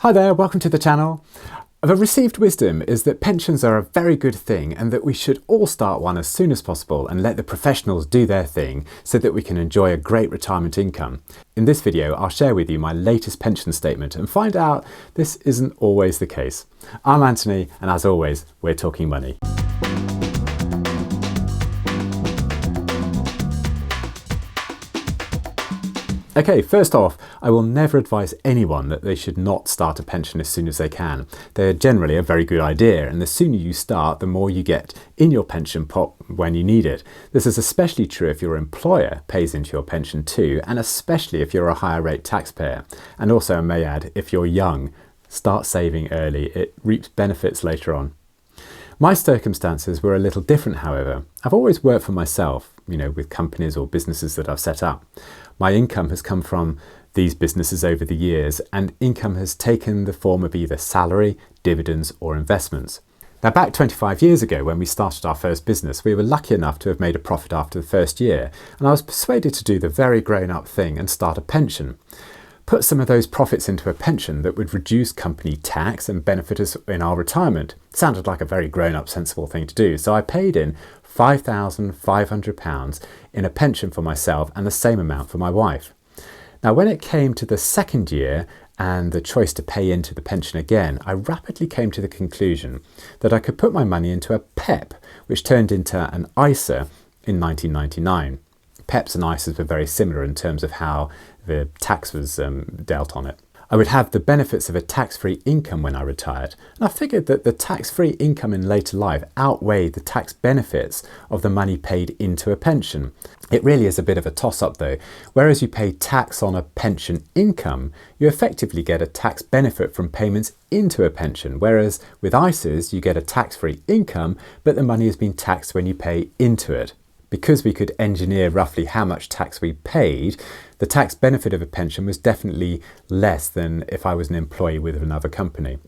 Hi there, welcome to the channel. The received wisdom is that pensions are a very good thing and that we should all start one as soon as possible and let the professionals do their thing so that we can enjoy a great retirement income. In this video, I'll share with you my latest pension statement and find out this isn't always the case. I'm Anthony, and as always, we're talking money. Okay, first off, I will never advise anyone that they should not start a pension as soon as they can. They're generally a very good idea, and the sooner you start, the more you get in your pension pot when you need it. This is especially true if your employer pays into your pension too, and especially if you're a higher rate taxpayer. And also, I may add, if you're young, start saving early. It reaps benefits later on. My circumstances were a little different, however. I've always worked for myself, with companies or businesses that I've set up. My income has come from these businesses over the years, and income has taken the form of either salary, dividends, or investments. Now, back 25 years ago, when we started our first business, we were lucky enough to have made a profit after the first year, and I was persuaded to do the very grown-up thing and start a pension. Put some of those profits into a pension that would reduce company tax and benefit us in our retirement. Sounded like a very grown-up, sensible thing to do, so I paid in £5,500 in a pension for myself and the same amount for my wife. Now, when it came to the second year and the choice to pay into the pension again, I rapidly came to the conclusion that I could put my money into a PEP, which turned into an ISA in 1999. PEPs and ISAs were very similar in terms of how the tax was dealt on it. I would have the benefits of a tax-free income when I retired, and I figured that the tax-free income in later life outweighed the tax benefits of the money paid into a pension. It really is a bit of a toss-up though. Whereas you pay tax on a pension income, you effectively get a tax benefit from payments into a pension, whereas with ISAs you get a tax-free income, but the money has been taxed when you pay into it. Because we could engineer roughly how much tax we paid, the tax benefit of a pension was definitely less than if I was an employee with another company.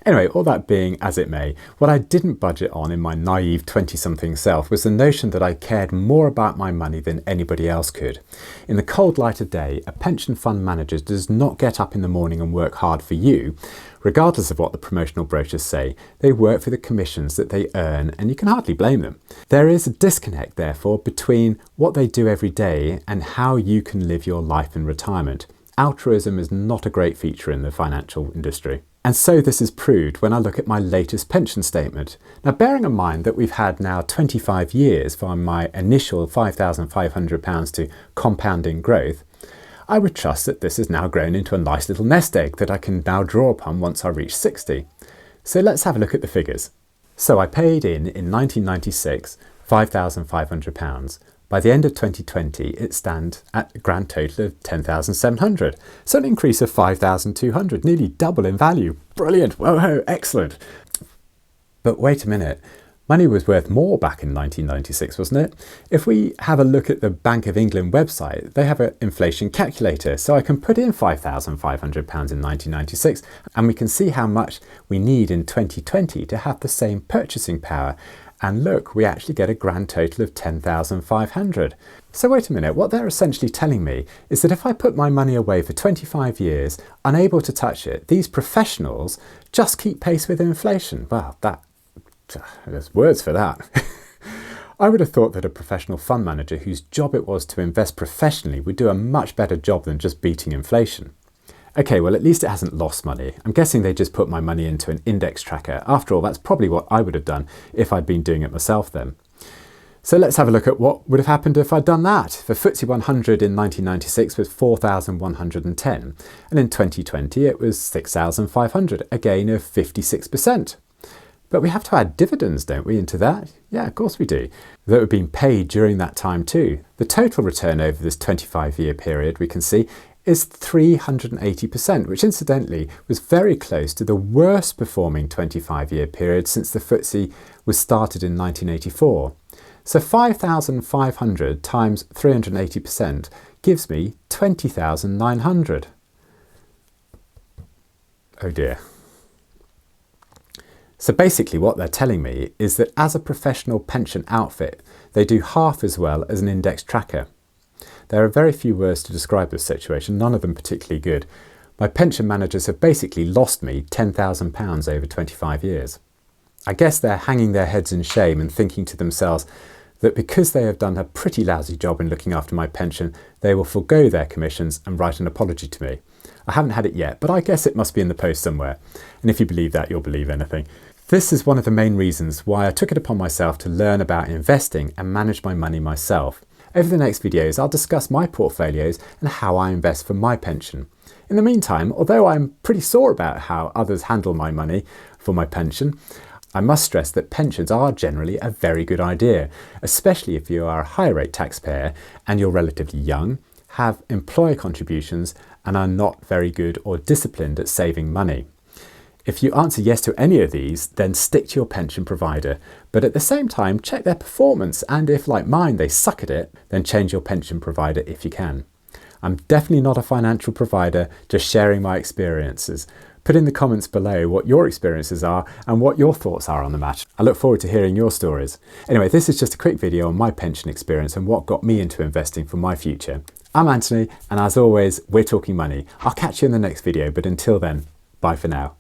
Anyway, all that being as it may, what I didn't budget on in my naive 20-something self was the notion that I cared more about my money than anybody else could. In the cold light of day, a pension fund manager does not get up in the morning and work hard for you. Regardless of what the promotional brochures say, they work for the commissions that they earn, and you can hardly blame them. There is a disconnect, therefore, between what they do every day and how you can live your life in retirement. Altruism is not a great feature in the financial industry. And so this is proved when I look at my latest pension statement. Now, bearing in mind that we've had now 25 years from my initial £5,500 to compounding growth, I would trust that this has now grown into a nice little nest egg that I can now draw upon once I reach 60. So let's have a look at the figures. So I paid in 1996 £5,500. By the end of 2020, it stands at a grand total of £10,700. So an increase of £5,200, nearly double in value. Brilliant, whoa, excellent. But wait a minute, money was worth more back in 1996, wasn't it? If we have a look at the Bank of England website, they have an inflation calculator. So I can put in £5,500 in 1996, and we can see how much we need in 2020 to have the same purchasing power. And look, we actually get a grand total of £10,500. So wait a minute, what they're essentially telling me is that if I put my money away for 25 years, unable to touch it, these professionals just keep pace with inflation. Well, there's words for that. I would have thought that a professional fund manager whose job it was to invest professionally would do a much better job than just beating inflation. Okay, well, at least it hasn't lost money. I'm guessing they just put my money into an index tracker. After all, that's probably what I would have done if I'd been doing it myself then. So let's have a look at what would have happened if I'd done that. The FTSE 100 in 1996 was 4,110, and in 2020 it was 6,500, a gain of 56%. But we have to add dividends, don't we, into that? Yeah, of course we do. That have been paid during that time too. The total return over this 25-year period, we can see, is 380%, which incidentally was very close to the worst performing 25-year period since the FTSE was started in 1984. So 5,500 times 380% gives me 20,900. Oh dear. So basically what they're telling me is that as a professional pension outfit, they do half as well as an index tracker. There are very few words to describe this situation, none of them particularly good. My pension managers have basically lost me £10,000 over 25 years. I guess they're hanging their heads in shame and thinking to themselves that because they have done a pretty lousy job in looking after my pension, they will forego their commissions and write an apology to me. I haven't had it yet, but I guess it must be in the post somewhere. And if you believe that, you'll believe anything. This is one of the main reasons why I took it upon myself to learn about investing and manage my money myself. Over the next videos, I'll discuss my portfolios and how I invest for my pension. In the meantime, although I'm pretty sore about how others handle my money for my pension, I must stress that pensions are generally a very good idea, especially if you are a high rate taxpayer and you're relatively young, have employer contributions and are not very good or disciplined at saving money. If you answer yes to any of these, then stick to your pension provider, but at the same time check their performance, and if like mine they suck at it, then change your pension provider if you can. I'm definitely not a financial provider, just sharing my experiences. Put in the comments below what your experiences are and what your thoughts are on the matter. I look forward to hearing your stories. Anyway, this is just a quick video on my pension experience and what got me into investing for my future. I'm Anthony, and as always, we're talking money. I'll catch you in the next video, but until then, bye for now.